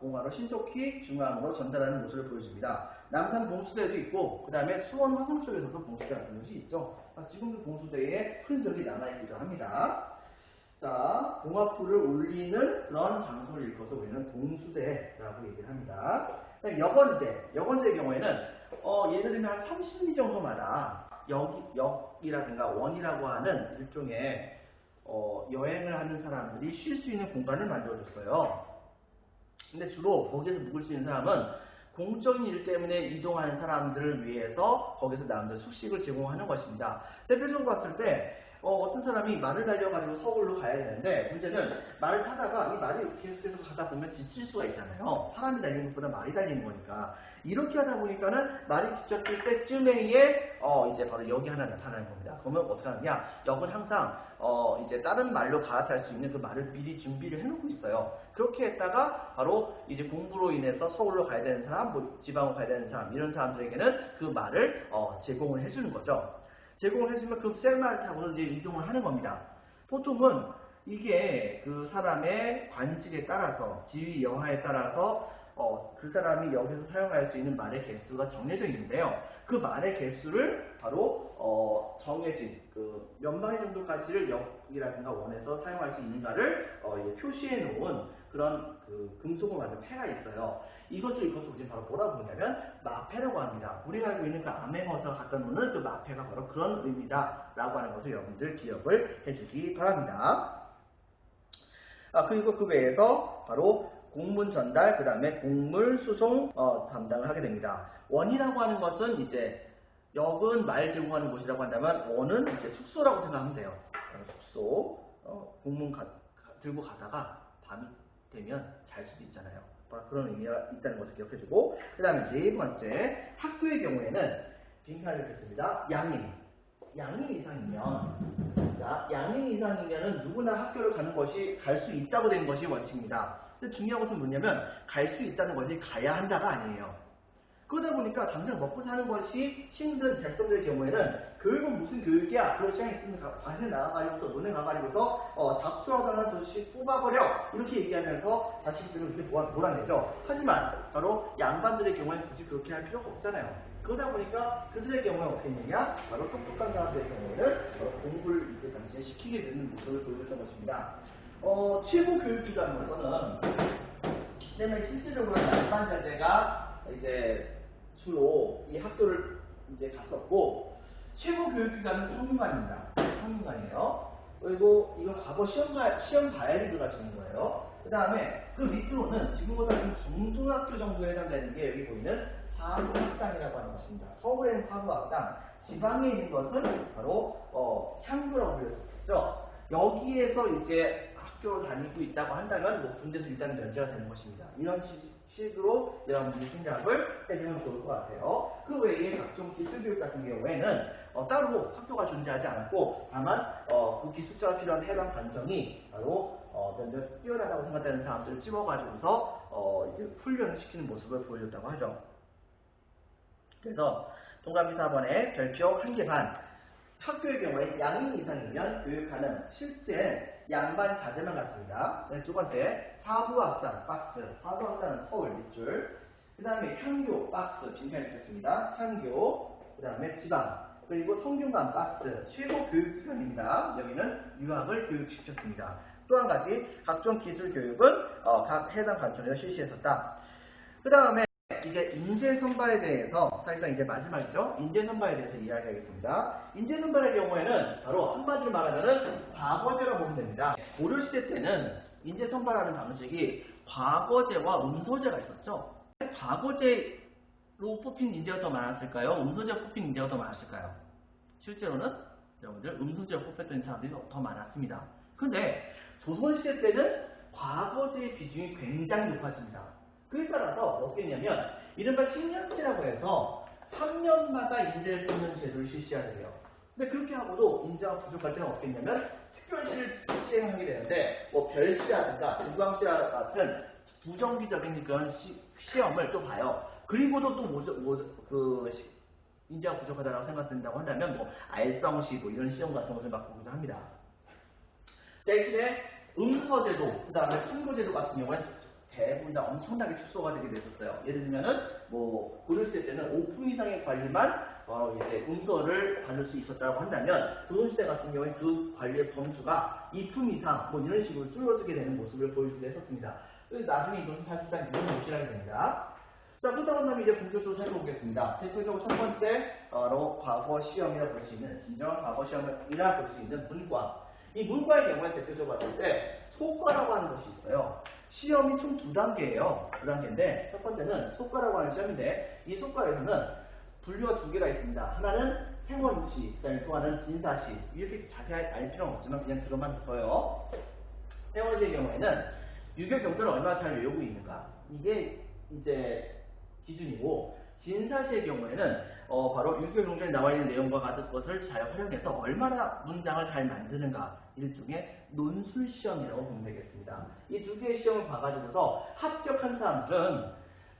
Speaker 1: 봉화로 신속히 중앙으로 전달하는 모습을 보여줍니다. 남산 봉수대도 있고 그 다음에 수원 화성 쪽에서도 봉수대 같은 것이 있죠. 지금도 봉수대에 흔적이 남아있기도 합니다. 자, 봉화풀을 올리는 그런 장소를 일컬어서 우리는 봉수대라고 얘기를 합니다. 여건제의 경우에는 예를 들면 한 30리 정도마다 역이라든가 원이라고 하는 일종의 여행을 하는 사람들이 쉴 수 있는 공간을 만들어줬어요. 근데 주로 거기에서 묵을 수 있는 사람은 공적인 일 때문에 이동하는 사람들을 위해서 거기서 남들 숙식을 제공하는 것입니다. 대표적으로 봤을 때 어떤 사람이 말을 달려가지고 서울로 가야 되는데 문제는 말을 타다가 이 말이 계속해서 가다 보면 지칠 수가 있잖아요. 사람이 달리는 것보다 말이 달리는 거니까 이렇게 하다 보니까는 말이 지쳤을 때쯤에 이제 바로 역이 하나 나타나는 겁니다. 그러면 어떻게 하느냐? 역은 항상 이제 다른 말로 갈아탈 수 있는 그 말을 미리 준비를 해놓고 있어요. 그렇게 했다가 바로 이제 공부로 인해서 서울로 가야 되는 사람, 지방으로 가야 되는 사람 이런 사람들에게는 그 말을 제공을 해주는 거죠. 제공을 해주면 그 셀말을 타고는 이제 이동을 하는 겁니다. 보통은 이게 그 사람의 관직에 따라서 지위 여하에 따라서 그 사람이 여기서 사용할 수 있는 말의 개수가 정해져 있는데요. 그 말의 개수를 바로 정해진 그 몇 마리 정도까지를 역이라든가 원에서 사용할 수 있는가를 표시해 놓은 그런 그 금속으로 만든 패가 있어요. 이것을 우리는 바로 뭐라고 부르냐면 마패라고 합니다. 우리가 알고 있는 그 암행어사 갖다 놓는 그 마패가 바로 그런 의미다 라고 하는 것을 여러분들 기억을 해주기 바랍니다. 그리고 그 외에서 바로 공문 전달, 그 다음에 공물 수송 담당을 하게 됩니다. 원이라고 하는 것은 이제 역은 말 제공하는 곳이라고 한다면 원은 이제 숙소라고 생각하면 돼요. 숙소, 공문 들고 가다가 밤이 되면 잘 수도 있잖아요. 그런 의미가 있다는 것을 기억해주고 그 다음에 네 번째, 학교의 경우에는 빈칸을 줬습니다. 양인 이상이면 누구나 학교를 갈 수 있다고 된 것이 원칙입니다. 근데 중요한 것은 뭐냐면 갈 수 있다는 것이 가야 한다가 아니에요. 그러다 보니까 당장 먹고 사는 것이 힘든 백성들의 경우에는 교육은 무슨 교육이야? 그럴 시간이 있으면 관에 나가가지고서 논에 가가지고서 잡초하다가 저씩 뽑아버려 이렇게 얘기하면서 자식들을 이렇게 몰아내죠. 하지만 바로 양반들의 경우에는 굳이 그렇게 할 필요가 없잖아요. 그러다 보니까 그들의 경우에 어떻게 했느냐? 바로 똑똑한 사람들의 경우에는 바로 공부를 이때 당시에 시키게 되는 모습을 보여줬던 것입니다. 최고 교육기관으로서는 때문에 실질적으로 양반 자제가 이제 주로 이 학교를 이제 갔었고 최고 교육기관은 성균관이에요. 그리고 이건 과거 시험 가야지 들어가시는 거예요. 그 다음에 그 밑으로는 지금보다 좀 중등학교 정도에 해당되는 게 여기 보이는 사부학당이라고 하는 것입니다. 서울에는 사부학당, 지방에 있는 것은 바로 향교라고 불렸었죠. 여기에서 이제 학교를 다니고 있다고 한다면 뭐 군대도 일단 면제가 되는 것입니다. 이런 식으로 여러분들이 생각을 해주면 좋을 것 같아요. 그 외에 각종 기술교육 같은 경우에는 따로 학교가 존재하지 않고 다만 그 기술자가 필요한 해당 관성이 바로 몇몇 뛰어나다고 생각되는 사람들을 찍어가지고서 이제 훈련을 시키는 모습을 보여줬다고 하죠. 그래서 동그라미 4번에 별표 1개 반. 학교의 경우에 양인 이상이면 교육 가능. 실제 양반 자제만 같습니다. 네, 두 번째 사부학당 박스. 사부학당은 서울 밑줄. 그 다음에 향교 박스 빈칸 주겠습니다. 향교. 그 다음에 지방. 그리고 성균관 박스. 최고 교육기관입니다. 여기는 유학을 교육시켰습니다. 또 한 가지 각종 기술 교육은 각 해당 관청에서 실시했었다. 그 다음에 이제 인재 선발에 대해서 사실상 이제 마지막이죠. 인재 선발에 대해서 이야기하겠습니다. 인재 선발의 경우에는 바로 한마디로 말하면은 과거제라고 보면 됩니다. 고려시대 때는 인재 선발하는 방식이 과거제와 음소제가 있었죠. 과거제로 뽑힌 인재가 더 많았을까요? 음소제로 뽑힌 인재가 더 많았을까요? 실제로는 여러분들 음소제로 뽑혔던 사람들이 더 많았습니다. 근데 조선시대 때는 과거제의 비중이 굉장히 높아집니다. 그에 따라서 어떻게 했냐면 이른바 10년치라고 해서 3년마다 인재를 뽑는 제도를 시행하게. 근데 그렇게 하고도 인재가 부족할 때는 어떻게 했냐면 특별시를 시행하게 되는데 뭐 별시라든가 중광시 같은 부정기적인 그런 시험을 또 봐요. 그리고도 또 인재가 부족하다고 생각된다고 한다면 뭐 알성시 뭐 이런 시험 같은 것을 맡고기도 합니다. 대신에 음서제도, 그 다음에 순교제도 같은 경우는 대부분 다 엄청나게 축소가 되게 됐었어요. 예를 들면은 뭐 고려시대 때는 5품 이상의 관리만 이제 음서를 받을 수 있었다고 한다면 조선시대 같은 경우에 그 관리의 범주가 2품 이상 뭐 이런 식으로 줄어들게 되는 모습을 보이기도 했었습니다. 그래서 나중에 이것은 사실상 무시하게 됩니다. 자, 그렇다고 한다면 이제 본격적으로 살펴보겠습니다. 대표적으로 첫 번째로 과거 시험이라고 볼 수 있는 진정한 과거 시험이라고 볼 수 있는 문과. 이 문과의 경우에 대표적으로 봤을 때 소과라고 하는 것이 있어요. 시험이 총 2단계예요. 2단계인데 첫 번째는 소과라고 하는 시험인데 이 소과에서는 분류가 2개가 있습니다. 하나는 생원시, 그다음에 또 하나는 진사시. 이렇게 자세히 알 필요는 없지만 그냥 들어만 두어요. 생원시의 경우에는 유교 경전을 얼마나 잘 외우고 있는가 이게 이제 기준이고, 진사시의 경우에는 바로 유교 경전에 나와 있는 내용과 같은 것을 잘 활용해서 얼마나 문장을 잘 만드는가, 일종의 논술 시험이라고 보면 되겠습니다. 이 2개의 시험을 봐가지고서 합격한 사람들은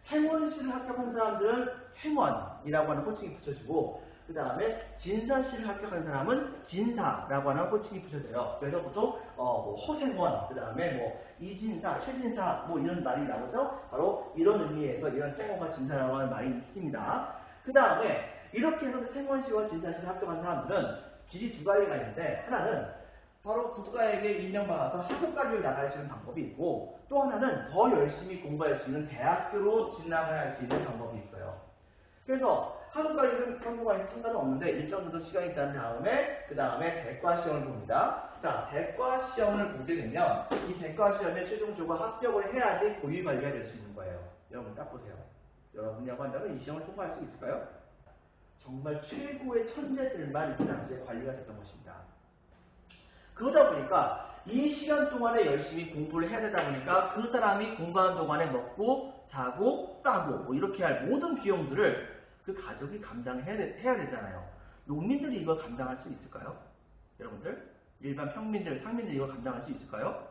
Speaker 1: 생원시를 합격한 사람들은 생원이라고 하는 호칭이 붙여지고, 그 다음에 진사시를 합격한 사람은 진사라고 하는 호칭이 붙여져요. 그래서 보통 뭐 허생원, 그 다음에 뭐 이진사, 최진사 뭐 이런 말이 나오죠. 바로 이런 의미에서 이런 생원과 진사라고 하는 말이 있습니다. 그 다음에 이렇게 해서 생원시와 진사시를 합격한 사람들은 길이 2가지가 있는데, 하나는 바로 국가에게 임명받아서 학교까지 나갈 수 있는 방법이 있고, 또 하나는 더 열심히 공부할 수 있는 대학교로 진학을 할 수 있는 방법이 있어요. 그래서 학업관리는 성공하는 상관은 없는데 일정 정도 시간이 있다는 다음에 그 다음에 대과 시험을 봅니다. 자, 대과 시험을 보게 되면 이 대과 시험에 최종적으로 합격을 해야지 고위 관리가 될 수 있는 거예요. 여러분 딱 보세요. 여러분이라고 한다면 이 시험을 통과할 수 있을까요? 정말 최고의 천재들만 이 당시에 관리가 됐던 것입니다. 그러다 보니까 이 시간 동안에 열심히 공부를 해야 되다 보니까 그 사람이 공부하는 동안에 먹고 자고 싸고 뭐 이렇게 할 모든 비용들을 그 가족이 감당해야 되잖아요. 농민들이 이걸 감당할 수 있을까요? 여러분들? 일반 평민들, 상민들이 이걸 감당할 수 있을까요?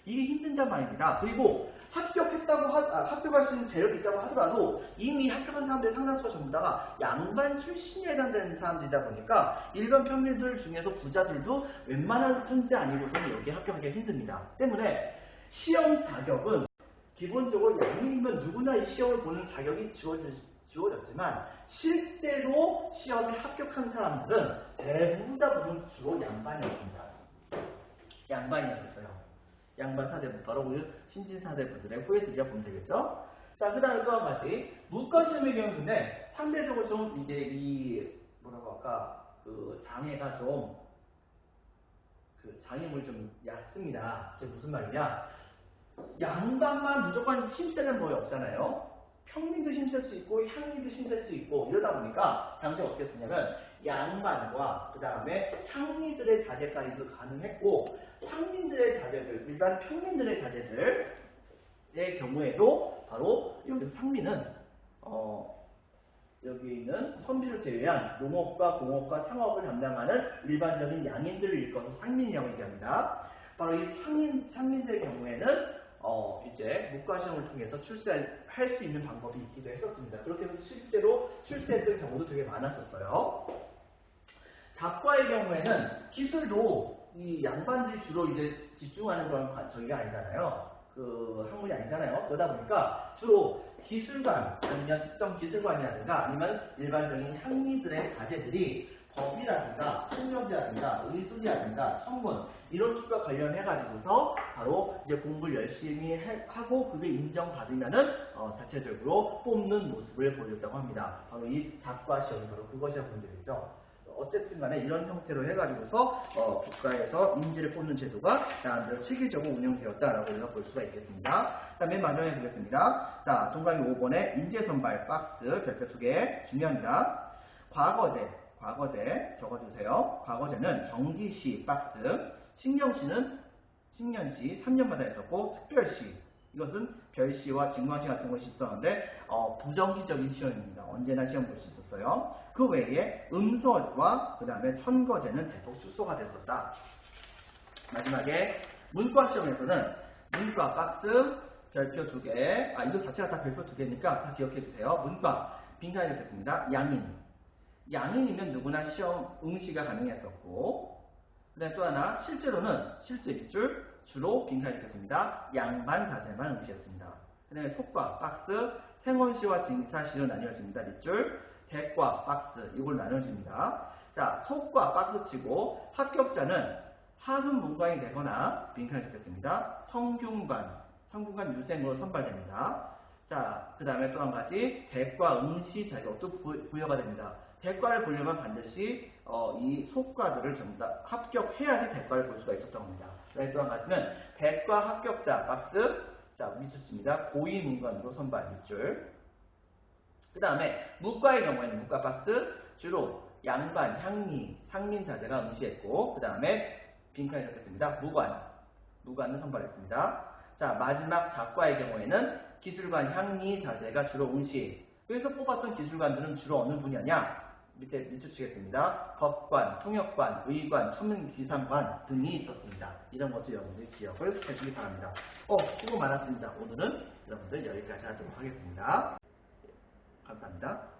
Speaker 1: 이게 힘든단 말입니다. 그리고 합격할 수 있는 재력이 있다고 하더라도 이미 합격한 사람들의 상당수가 전부 다가 양반 출신에 해당되는 사람들이다 보니까 일반 평민들 중에서 부자들도 웬만한 천재 아니고서는 여기에 합격하기가 힘듭니다. 때문에 시험 자격은 기본적으로 양인이면 누구나 이 시험을 보는 자격이 주어졌지만 실제로 시험에 합격한 사람들은 대부분 다 주로 양반이었습니다. 양반이었어요. 양반 사대부, 바로 그 신진 사대부들의 후예들이라 보면 되겠죠. 자, 그 다음에 또 한 가지 문과 시험의 경우는 상대적으로 좀 이제 이 뭐라고 할까 그 장애가 좀 장애물이 좀 얕습니다. 즉 무슨 말이냐? 양반만 무조건 힘세는 뭐 없잖아요. 평민도 힘쓸 수 있고 향리도 힘쓸 수 있고 이러다 보니까 당시 어떻게 했냐면 양반과 그 다음에 향리들의 자제까지도 가능했고 상민들의 자제들, 일반 평민들의 자제들의 경우에도 바로 여기서 상민은 여기 있는 선비를 제외한 농업과 공업과 상업을 담당하는 일반적인 양인들을 일컬어서 상민이라고 얘기합니다. 바로 이 상민들의 경우에는 이제 문과시험을 통해서 출세할 수 있는 방법이 있기도 했었습니다. 그렇게 해서 실제로 출세했던 경우도 되게 많았었어요. 잡과의 경우에는 기술도 이 양반들이 주로 이제 집중하는 그런 저기가 아니잖아요. 그 학문이 아니잖아요. 그러다 보니까 주로 기술관 아니면 특정 기술관이라든가 아니면 일반적인 향리들의 자제들이 법이라든가 통역이라든가 의술이라든가 천문 이런 쪽과 관련해가지고서 바로 이제 공부를 열심히 하고 그게 인정받으면은 자체적으로 뽑는 모습을 보였다고 합니다. 바로 이 잡과 시험이 바로 그것이라고 보면 되겠죠. 어쨌든 간에 이런 형태로 해가지고서 국가에서 인재를 뽑는 제도가 나름대로 체계적으로 운영되었다라고 우리가 볼 수가 있겠습니다. 자, 맨 마지막에 보겠습니다. 자, 동강이 5번에 인재 선발 박스 별표 2개 중요합니다. 과거제 적어주세요. 과거제는 정기시 박스, 신년시 3년마다 했었고 특별시 이것은 별시와 직무시 같은 것이 있었는데 부정기적인 시험입니다. 언제나 시험 볼 수 있었어요. 그 외에 음서와 그 다음에 천거제는 대폭 축소가 됐었다. 마지막에 문과 시험에서는 문과 박스 별표 2개 이거 자체가 다 별표 2개니까 다 기억해 주세요. 문과 빈칸이 됐습니다. 양인이면 누구나 시험 응시가 가능했었고 그 다음에 또 하나 실제로는 실제 밑줄 주로 빈칸이 있겠습니다. 양반 자제만 응시했습니다. 그 다음에 속과 박스 생원시와 징사시로 나뉘어집니다. 밑줄 대과 박스 이걸 나눠집니다. 자, 속과 박스 치고 합격자는 하급 문과인이 되거나 빈칸이 있겠습니다. 성균관 유생으로 선발됩니다. 자, 그 다음에 또 한 가지 대과 응시 자격도 부여가 됩니다. 대과를 보려면 반드시 이 속과들을 전부 다 합격해야지 대과를 볼 수가 있었던 겁니다. 그다음에 또 한 가지는 대과 합격자 박스 자 밑줄입니다. 고위문관으로 선발 밑줄. 그 다음에 문과의 경우에는 문과 박스 주로 양반, 향리, 상민 자제가 응시했고 그 다음에 빈칸이 적혔습니다. 무관을 선발했습니다. 자 마지막 잡과의 경우에는 기술관, 향리, 자제가 주로 응시. 그래서 뽑았던 기술관들은 주로 어느 분야냐? 밑에 밑줄 치겠습니다. 법관, 통역관, 의관, 천문기상관 등이 있었습니다. 이런 것을 여러분들이 기억을 해주기 바랍니다. 수고 많았습니다. 오늘은 여러분들 여기까지 하도록 하겠습니다. 감사합니다.